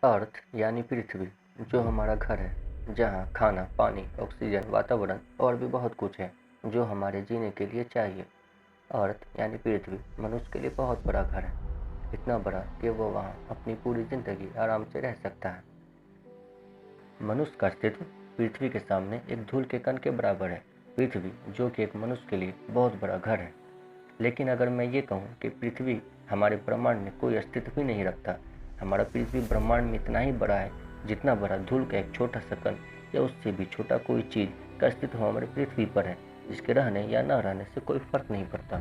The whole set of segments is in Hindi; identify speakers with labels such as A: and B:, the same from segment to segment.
A: अर्थ यानी पृथ्वी, जो हमारा घर है, जहाँ खाना, पानी, ऑक्सीजन, वातावरण और भी बहुत कुछ है जो हमारे जीने के लिए चाहिए। अर्थ यानी पृथ्वी मनुष्य के लिए बहुत बड़ा घर है, इतना बड़ा कि वो वहाँ अपनी पूरी जिंदगी आराम से रह सकता है। मनुष्य का अस्तित्व पृथ्वी के सामने एक धूल के कण के बराबर है। पृथ्वी, जो कि एक मनुष्य के लिए बहुत बड़ा घर है। लेकिन अगर मैं ये कहूँ कि पृथ्वी हमारे ब्रह्मांड में कोई अस्तित्व ही नहीं रखता, हमारा पृथ्वी ब्रह्मांड में इतना ही बड़ा है जितना बड़ा धूल का एक छोटा सा कण या उससे भी छोटा कोई चीज़ का अस्तित्व हमारे पृथ्वी पर है, जिसके रहने या न रहने से कोई फर्क नहीं पड़ता।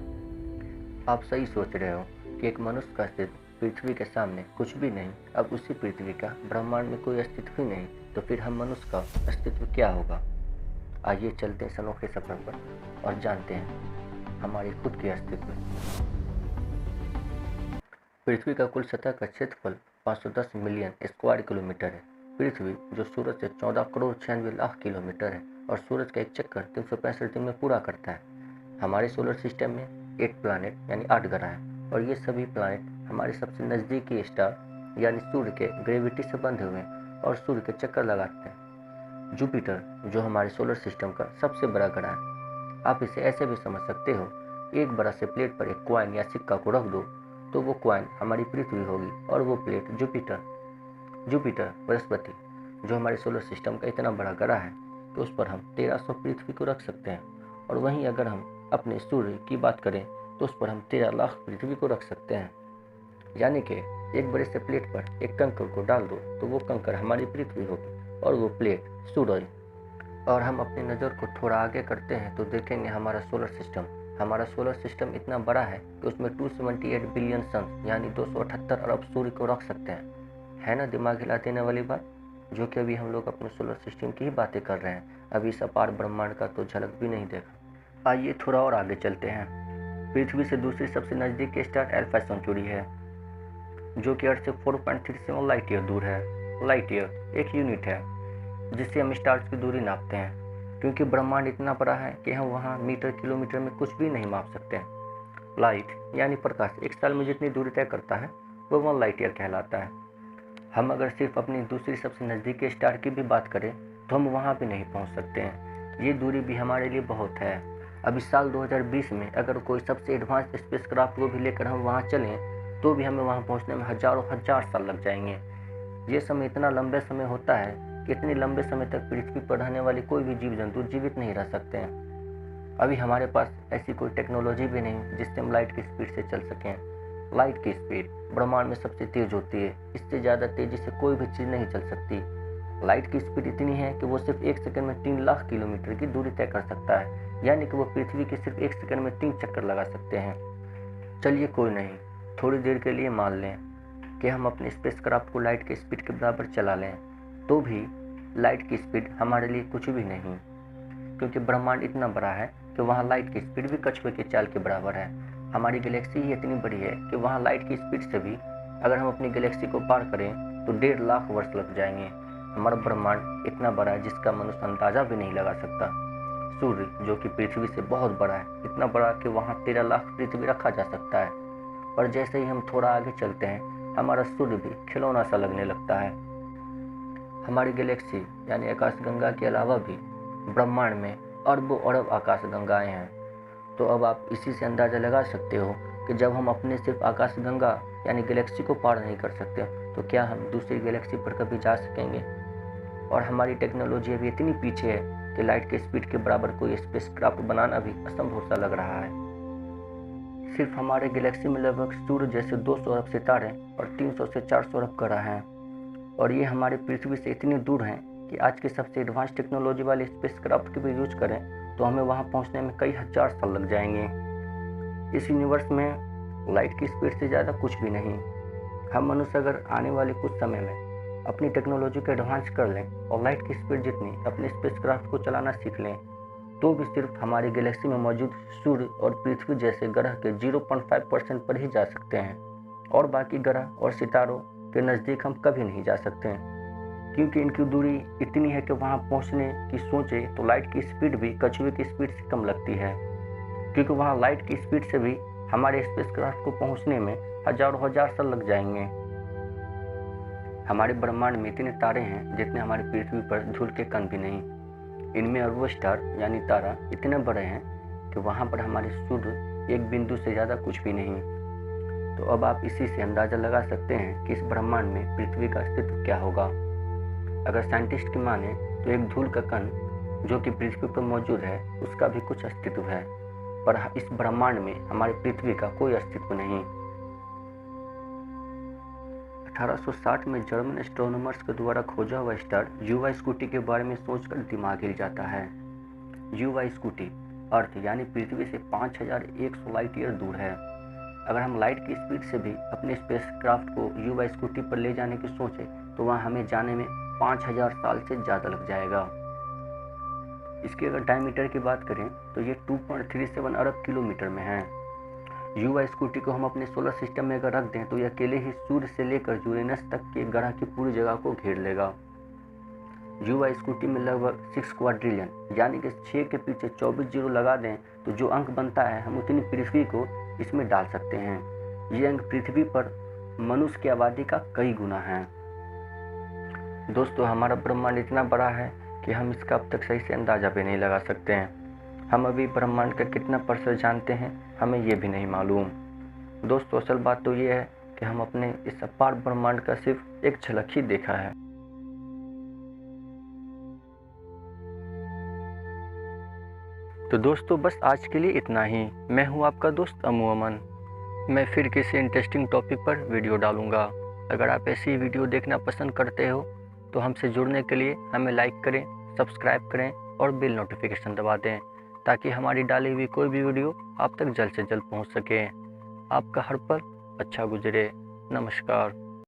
A: आप सही सोच रहे हो कि एक मनुष्य का अस्तित्व पृथ्वी के सामने कुछ भी नहीं। अब उसी पृथ्वी का ब्रह्मांड में कोई अस्तित्व ही नहीं, तो फिर हम मनुष्य का अस्तित्व क्या होगा? आइए चलते हैं इस अनोखे सफर पर और जानते हैं हमारी खुद के अस्तित्व। पृथ्वी का कुल सतह का क्षेत्रफल 510 मिलियन स्क्वायर किलोमीटर है। पृथ्वी, जो सूरज से 14 करोड़ 96 लाख किलोमीटर है और सूरज का एक चक्कर 365 दिन में पूरा करता है। हमारे सोलर सिस्टम में 8 प्लानेट यानी 8 ग्रह हैं और ये सभी प्लानेट हमारे सबसे नज़दीकी स्टार यानी सूर्य के ग्रेविटी से बंधे हुए हैं और सूर्य के चक्कर लगाते हैं। जुपिटर, जो हमारे सोलर सिस्टम का सबसे बड़ा ग्रह है, आप इसे ऐसे भी समझ सकते हो, एक बड़ा से प्लेट पर एक कॉइन या सिक्का को रख दो तो वो कॉइन हमारी पृथ्वी होगी और वो प्लेट जुपिटर। बृहस्पति, जो हमारे सोलर सिस्टम का इतना बड़ा ग्रह है, तो उस पर हम 1300 पृथ्वी को रख सकते हैं। और वहीं अगर हम अपने सूर्य की बात करें तो उस पर हम 13 लाख पृथ्वी को रख सकते हैं। यानी कि एक बड़े से प्लेट पर एक कंकड़ को डाल दो तो वो कंकड़ हमारी पृथ्वी होगी और वो प्लेट सूरज। और हम अपनी नज़र को थोड़ा आगे करते हैं तो देखेंगे हमारा सोलर सिस्टम इतना बड़ा है कि उसमें 278 बिलियन सन यानी 278 अरब सूर्य को रख सकते हैं। है ना दिमाग हिला देने वाली बात? जो कि अभी हम लोग अपने सोलर सिस्टम की ही बातें कर रहे हैं, अभी इस अपार ब्रह्मांड का तो झलक भी नहीं देखा। आइए थोड़ा और आगे चलते हैं। पृथ्वी से दूसरी सबसे नज़दीक स्टार अल्फा सेंचुरी है, जो कि अर्थ से 4.37 लाइट ईयर दूर है। लाइट ईयर एक यूनिट है जिससे हम स्टार्स की दूरी नापते हैं, क्योंकि ब्रह्मांड इतना बड़ा है कि हम वहाँ मीटर किलोमीटर में कुछ भी नहीं माप सकते हैं। लाइट यानी प्रकाश एक साल में जितनी दूरी तय करता है वो 1 लाइट ईयर कहलाता है। हम अगर सिर्फ अपनी दूसरी सबसे नज़दीकी स्टार की भी बात करें तो हम वहाँ भी नहीं पहुँच सकते हैं। ये दूरी भी हमारे लिए बहुत है। अब इस साल 2020 में अगर कोई सबसे एडवांस स्पेसक्राफ्ट को भी लेकर हम वहाँ चलें तो भी हमें वहाँ पहुँचने में हज़ारों हजार साल लग जाएंगे। ये समय इतना लंबे समय होता है कि इतने लंबे समय तक पृथ्वी पर रहने वाले कोई भी जीव जंतु जीवित नहीं रह सकते हैं। अभी हमारे पास ऐसी कोई टेक्नोलॉजी भी नहीं जिससे हम लाइट की स्पीड से चल सकें। लाइट की स्पीड ब्रह्मांड में सबसे तेज होती है, इससे ज़्यादा तेज़ी से कोई भी चीज़ नहीं चल सकती। लाइट की स्पीड इतनी है कि वो सिर्फ 1 सेकंड में 3 लाख किलोमीटर की दूरी तय कर सकता है, यानी कि वो पृथ्वी के सिर्फ 1 सेकंड में 3 चक्कर लगा सकते हैं। चलिए कोई नहीं, थोड़ी देर के लिए मान लें कि हम अपने स्पेसक्राफ्ट को लाइट की स्पीड के बराबर चला लें, तो भी लाइट की स्पीड हमारे लिए कुछ भी नहीं, क्योंकि ब्रह्मांड इतना बड़ा है कि वहाँ लाइट की स्पीड भी कछुए की चाल के बराबर है। हमारी गैलेक्सी ही इतनी बड़ी है कि वहाँ लाइट की स्पीड से भी अगर हम अपनी गैलेक्सी को पार करें तो 1.5 लाख वर्ष लग जाएंगे। हमारा ब्रह्मांड इतना बड़ा है जिसका मनुष्य अंदाजा भी नहीं लगा सकता। सूर्य, जो कि पृथ्वी से बहुत बड़ा है, इतना बड़ा कि वहाँ 13 लाख पृथ्वी रखा जा सकता है। और जैसे ही हम थोड़ा आगे चलते हैं हमारा सूर्य भी खिलौना सा लगने लगता है। हमारी गैलेक्सी यानी आकाशगंगा के अलावा भी ब्रह्मांड में अरबों अरब आकाशगंगाएं हैं। तो अब आप इसी से अंदाज़ा लगा सकते हो कि जब हम अपने सिर्फ आकाशगंगा यानी गैलेक्सी को पार नहीं कर सकते तो क्या हम दूसरी गैलेक्सी पर कभी जा सकेंगे? और हमारी टेक्नोलॉजी अभी इतनी पीछे है कि लाइट के स्पीड के बराबर कोई स्पेसक्राफ्ट बनाना भी असंभव सा लग रहा है। सिर्फ हमारे गैलेक्सी में लगभग सूर्य जैसे 200 अरब सितारे और 300 से 400 अरब ग्रह हैं, और ये हमारे पृथ्वी से इतनी दूर हैं कि आज के सबसे एडवांस टेक्नोलॉजी वाले स्पेसक्राफ्ट की भी यूज करें तो हमें वहाँ पहुँचने में कई हजार साल लग जाएंगे। इस यूनिवर्स में लाइट की स्पीड से ज़्यादा कुछ भी नहीं। हम मनुष्य अगर आने वाले कुछ समय में अपनी टेक्नोलॉजी को एडवांस कर लें और लाइट की स्पीड जितनी अपने स्पेसक्राफ्ट को चलाना सीख लें तो भी सिर्फ हमारी गैलेक्सी में मौजूद सूर्य और पृथ्वी जैसे ग्रह के 0.5% पर ही जा सकते हैं, और बाकी ग्रह और सितारों के नज़दीक हम कभी नहीं जा सकते हैं, क्योंकि इनकी दूरी इतनी है कि वहाँ पहुँचने की सोचे तो लाइट की स्पीड भी कछुए की स्पीड से कम लगती है, क्योंकि वहाँ लाइट की स्पीड से भी हमारे स्पेसक्राफ्ट को पहुँचने में हजारों हजार साल लग जाएंगे। हमारे ब्रह्मांड में इतने तारे हैं जितने हमारी पृथ्वी पर धूल के कण भी नहीं। इनमें अरबों स्टार यानी तारा इतने बड़े हैं कि वहाँ पर हमारे सूर्य एक बिंदु से ज़्यादा कुछ भी नहीं। तो अब आप इसी से अंदाज़ा लगा सकते हैं कि इस ब्रह्मांड में पृथ्वी का अस्तित्व क्या होगा। अगर साइंटिस्ट की माने तो एक धूल का कण जो कि पृथ्वी पर मौजूद है उसका भी कुछ अस्तित्व है, पर इस ब्रह्मांड में हमारी पृथ्वी का कोई अस्तित्व नहीं। 1860 में जर्मन एस्ट्रोनॉमर्स के द्वारा खोजा हुआ स्टार युवा स्कूटी के बारे में सोचकर दिमाग हिल जाता है। युवा स्कूटी अर्थ यानी पृथ्वी से 5100 लाइट ईयर दूर है। अगर हम लाइट की स्पीड से भी अपने स्पेसक्राफ्ट को युवा स्कूटी पर ले जाने की सोचें तो वहाँ हमें जाने में 5000 साल से ज़्यादा लग जाएगा। इसकी अगर डायमीटर की बात करें तो ये 2.37 अरब किलोमीटर में है। युवा स्कूटी को हम अपने सोलर सिस्टम में अगर रख दें तो यह अकेले ही सूर्य से लेकर यूरेनस तक के ग्रह की पूरी जगह को घेर लेगा। युवा स्कूटी में लगभग 6 क्वाड्रिलियन यानी कि 6 के पीछे 24 जीरो लगा दें तो जो अंक बनता है हम उतनी पृथ्वी को इसमें डाल सकते हैं। ये अंक पृथ्वी पर मनुष्य की आबादी का कई गुना है। दोस्तों, हमारा ब्रह्मांड इतना बड़ा है कि हम इसका अब तक सही से अंदाज़ा भी नहीं लगा सकते हैं। हम अभी ब्रह्मांड का कितना % जानते हैं हमें ये भी नहीं मालूम। दोस्तों, असल बात तो ये है कि हम अपने इस अपार ब्रह्मांड का सिर्फ एक झलक ही देखा है। तो दोस्तों, बस आज के लिए इतना ही। मैं हूँ आपका दोस्त अमू अमन। मैं फिर किसी इंटरेस्टिंग टॉपिक पर वीडियो डालूँगा। अगर आप ऐसी वीडियो देखना पसंद करते हो तो हमसे जुड़ने के लिए हमें लाइक करें, सब्सक्राइब करें और बेल नोटिफिकेशन दबा दें ताकि हमारी डाली हुई कोई भी वीडियो आप तक जल्द से जल्द पहुंच सके। आपका हर पल अच्छा गुजरे। नमस्कार।